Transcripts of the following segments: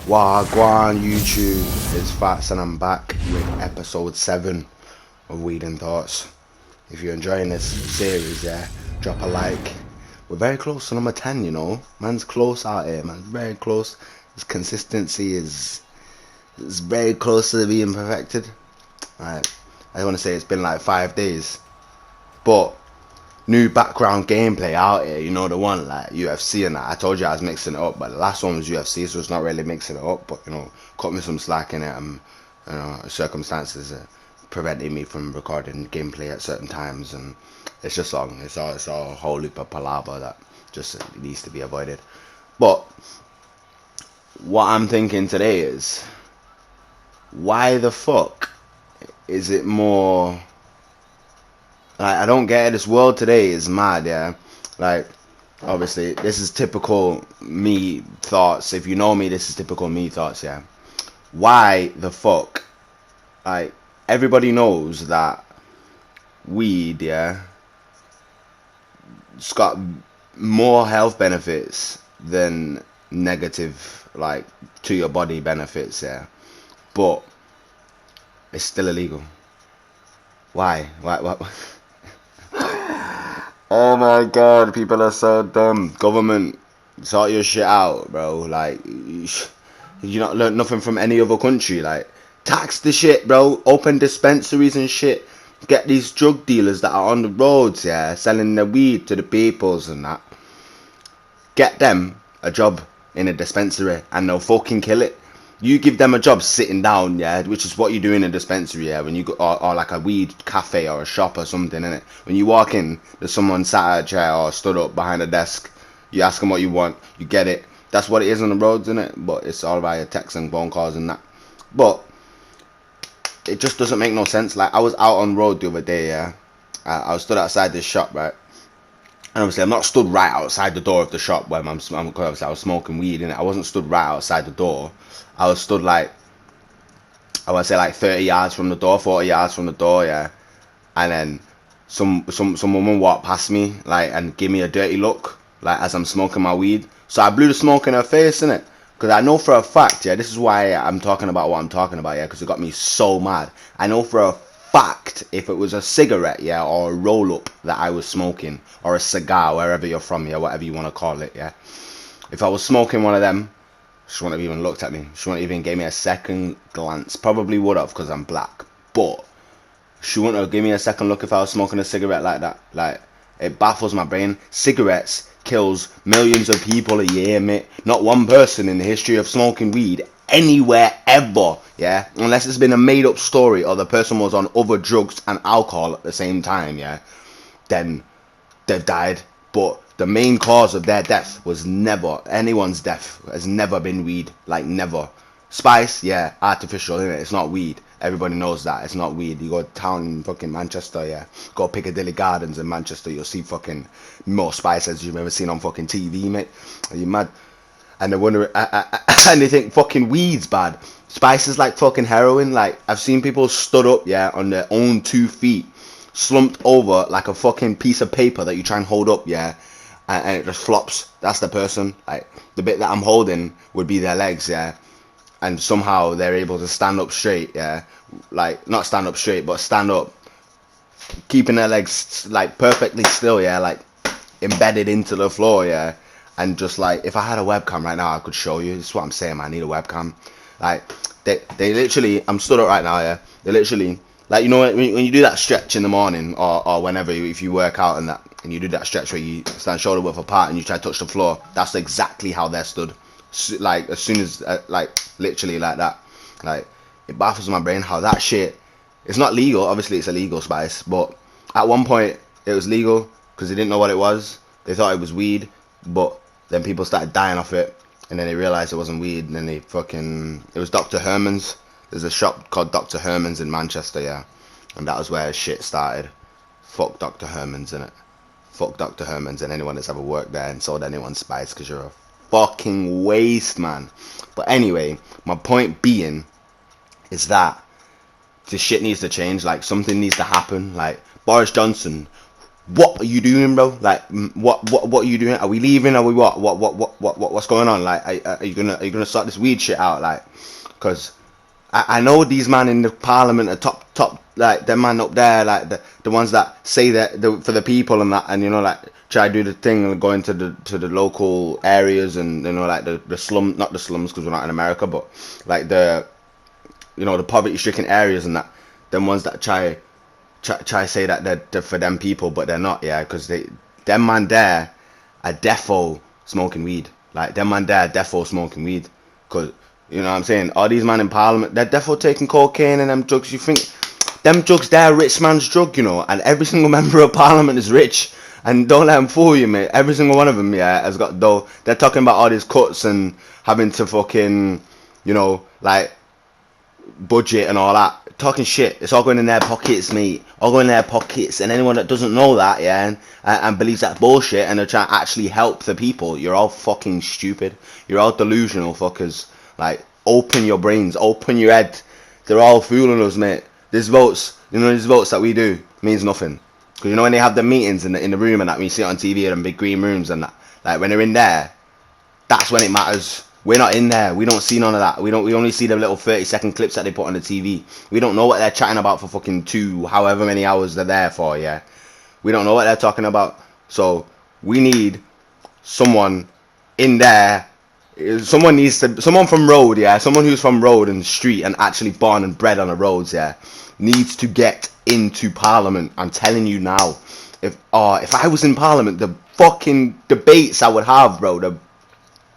Wagwan YouTube, it's Fats and I'm back with episode 7 of Weed and Thoughts. If you're enjoying this series, yeah, drop a like. We're very close to number 10, you know. Man's close out here, man. Very close. His consistency is very close to being perfected. Alright, I want to say it's been like 5 days. But new background gameplay out here, you know, the one like UFC and that. I told you I was mixing it up, but the last one was UFC, so it's not really mixing it up, but you know, cut me some slack in it. You know, circumstances preventing me from recording gameplay at certain times, and it's just long. It's all a whole loop of palaver that just needs to be avoided. But what I'm thinking today is, why the fuck is it more? Like, I don't get it. This world today is mad, yeah. Like, obviously, this is typical me thoughts. If you know me, this is typical me thoughts, yeah. Why the fuck? Like, everybody knows that weed, yeah, it's got more health benefits than negative, like, to your body benefits, yeah. But it's still illegal. Why? Why? Oh my god, people are so dumb. Government, sort your shit out, bro. Like, you not learned nothing from any other country. Like, tax the shit, bro. Open dispensaries and shit. Get these drug dealers that are on the roads, yeah, selling the weed to the peoples and that. Get them a job in a dispensary and they'll fucking kill it. You give them a job sitting down, yeah, which is what you do in a dispensary, yeah, when you go, or like a weed cafe or a shop or something, innit? When you walk in, there's someone sat at a chair or stood up behind a desk. You ask them what you want, you get it. That's what it is on the roads, innit? But it's all via text and phone calls and that. But it just doesn't make no sense. Like, I was out on road the other day, yeah. I was stood outside this shop, right? And obviously, I'm not stood right outside the door of the shop where because obviously I was smoking weed in it. I wasn't stood right outside the door. I was stood like, I would say like 30 yards from the door, 40 yards from the door, yeah. And then some woman walked past me, like, and give me a dirty look, like, as I'm smoking my weed. So I blew the smoke in her face, innit? Because I know for a fact, yeah, this is why I'm talking about what I'm talking about, yeah, because it got me so mad. I know for a fact, if it was a cigarette, yeah, or a roll-up that I was smoking, or a cigar, wherever you're from, yeah, whatever you want to call it, yeah. If I was smoking one of them, she wouldn't have even looked at me. She wouldn't even give me a second glance. Probably would have, because I'm black. But she wouldn't have given me a second look if I was smoking a cigarette like that. Like, it baffles my brain. Cigarettes kills millions of people a year, mate. Not one person in the history of smoking weed anywhere ever, yeah, unless it's been a made up story or the person was on other drugs and alcohol at the same time, yeah, then they've died. But the main cause of their death was never, anyone's death has never been weed. Like, never. Spice, yeah, artificial, innit? It's not weed. Everybody knows that. It's not weed. You go town in fucking Manchester, yeah. Go Piccadilly Gardens in Manchester, you'll see fucking more spice as you've ever seen on fucking TV, mate. Are you mad? And they wonder, and they think fucking weed's bad. Spice is like fucking heroin. Like, I've seen people stood up, yeah, on their own 2 feet, slumped over like a fucking piece of paper that you try and hold up, yeah, and it just flops. That's the person. Like, the bit that I'm holding would be their legs, yeah, and somehow they're able to stand up straight, yeah, like, not stand up straight, but stand up, keeping their legs like perfectly still, yeah, like embedded into the floor, yeah. And just like, if I had a webcam right now, I could show you. This is what I'm saying, man. I need a webcam. Like, they literally, I'm stood up right now, yeah. They literally, like, you know, when you do that stretch in the morning or whenever, if you work out and that, and you do that stretch where you stand shoulder width apart and you try to touch the floor, that's exactly how they're stood. Like, as soon as, like, literally like that. Like, it baffles my brain how that shit, it's not legal. Obviously, it's illegal, Spice. But at one point, it was legal because they didn't know what it was. They thought it was weed, but then people started dying off it, and then they realized it wasn't weed, and then it was Dr. Herman's. There's a shop called Dr. Herman's in Manchester, yeah, and that was where shit started. Fuck Dr. Herman's, innit? Fuck Dr. Herman's and anyone that's ever worked there and sold anyone spice, because you're a fucking waste, man. But anyway, my point being is that this shit needs to change. Like, something needs to happen. Like, Boris Johnson, what are you doing, bro? Like, what are you doing? Are we leaving? Are we what's going on? Like, are you gonna start this weed shit out? Like, because I know these man in the parliament are top, like them man up there, like the ones that say that for the people and that, and you know, like try to do the thing and go into the local areas and you know, like the slum, not the slums because we're not in America, but like the, you know, the poverty stricken areas and that, them ones that try say that they're for them people, but they're not, yeah, because them man there are defo smoking weed, like them man there are defo smoking weed, because you know what I'm saying, all these man in parliament, they're defo taking cocaine and them drugs. You think them drugs, they're rich man's drug, you know, and every single member of parliament is rich, and don't let them fool you, mate. Every single one of them, yeah, has got dough. They're talking about all these cuts and having to fucking, you know, like budget and all that, talking shit. It's all going in their pockets, mate. All going in their pockets. And anyone that doesn't know that, yeah, and believes that bullshit and they're trying to actually help the people, you're all fucking stupid. You're all delusional fuckers. Like, open your brains, open your head. They're all fooling us, mate. These votes, you know, these votes that we do means nothing. Because you know when they have the meetings in the room and that, when you see it on TV and big green rooms and that, like when they're in there, that's when it matters. We're not in there. We don't see none of that. We only see the little 30-second clips that they put on the TV. We don't know what they're chatting about for fucking however many hours they're there for, yeah. We don't know what they're talking about. So we need someone in there. Someone from road, yeah. Someone who's from road and street and actually born and bred on the roads, yeah, needs to get into parliament. I'm telling you now. If I was in parliament, the fucking debates I would have, bro,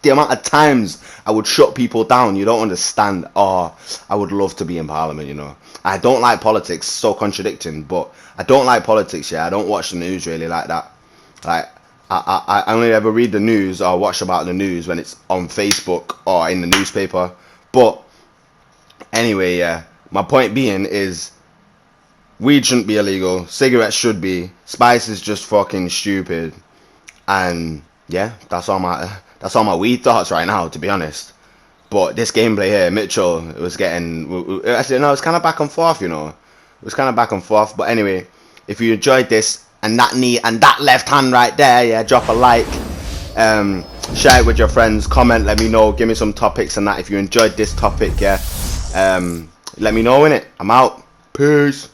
the amount of times I would shut people down, you don't understand. I would love to be in parliament, you know. I don't like politics, so contradicting, but I don't like politics, yeah. I don't watch the news really like that. Like, I only ever read the news or watch about the news when it's on Facebook or in the newspaper. But anyway, yeah, my point being is weed shouldn't be illegal, cigarettes should be, spice is just fucking stupid, and yeah, that's all my weed thoughts right now, to be honest. But this gameplay here, Mitchell, it was getting, actually no, it's kind of back and forth, you know. It was kind of back and forth. But anyway, if you enjoyed this and that knee and that left hand right there, yeah, drop a like, share it with your friends, comment, let me know, give me some topics and that. If you enjoyed this topic, yeah, let me know, innit. I'm out. Peace.